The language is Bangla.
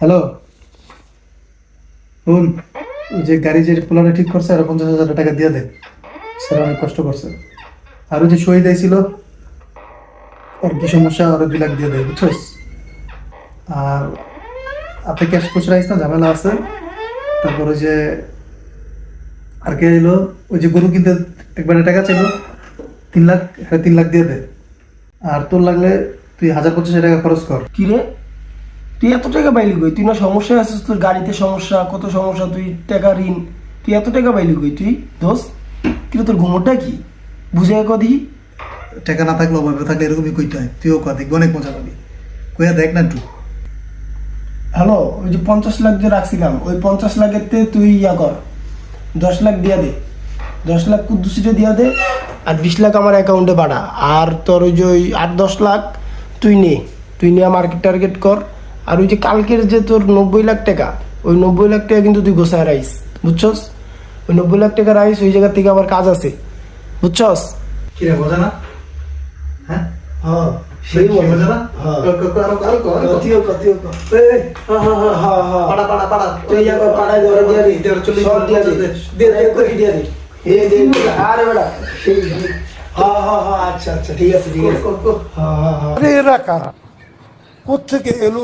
হ্যালো, শুন, ওই যে গাড়ি যে পোলারে ঠিক করছে আর 50,000 টাকা দিয়ে দে। স্যার অনেক কষ্ট করছে। আর ওই যে শহীদ আইছিল, ওর কি সমস্যা, ওর 2 লাখ দিয়ে দে, বুঝছিস? আর আপনি ক্যাশ খুচরা আইস না, ঝামেলা আছে। তারপর ওই যে আর কে এলো, ওই যে গরু কিনতে একবারে টাকা ছিল 3 লাখ, হ্যাঁ 3 লাখ দিয়ে দে। আর তোর লাগলে তুই 1,000-25,000 টাকা খরচ কর। কি রে, তুই এত টাকা পাইলি কই? তুই না সমস্যায় আছিস, তোর গাড়িতে সমস্যা, কত সমস্যা, তুই টাকা ঋণ, তুই এত টাকা পাইলি কই তুই? দোস্ত, কিন্তু তোর ঘুমোরটা কি বুঝে কদি? টাকা না থাকলে অভাবে থাকলে এরকমই কইতে হয়। তুইও কর, দেখবি অনেক মজা পাবি। কইয়া দেখ না একটু। হ্যালো, ওই যে 50 লাখ যে রাখছিলাম, ওই 50 লাখের তে তুই ইয়া কর, 10 লাখ দিয়া দে, 10 লাখ কুদ্দুসিটা দিয়া দে, আর 20 লাখ আমার অ্যাকাউন্টে পাঠা। আর তোর ওই যে ওই 8-10 লাখ তুই নিয়ে মার্কেট টার্গেট কর। আর ওই যে কালকের যে তোর 90 লাখ টাকা, ওই 90 লাখ টাকা কিন্তু তুই গোছায় রাইস, বুঝছস? ওই 90 লাখ টাকা রাইস, ওই জায়গা থেকে আবার কাজ আছে, বুঝছস? কিরে মজা না? হ্যাঁ, হ্যাঁ, সেই মজা না? হ্যাঁ। আরো কতিও এই, হ্যাঁ হ্যাঁ পাড়া পাড়া পাড়া তুই যাবে পাড়ায় ধরে দিয়া দি, সব দিয়া দি, কোটি দিয়া দি, আরে বেটা সেই, হ্যাঁ, আচ্ছা ঠিক আছে, কর। হ্যাঁ। আরে এরা কারা? কোত্থেকে এলো?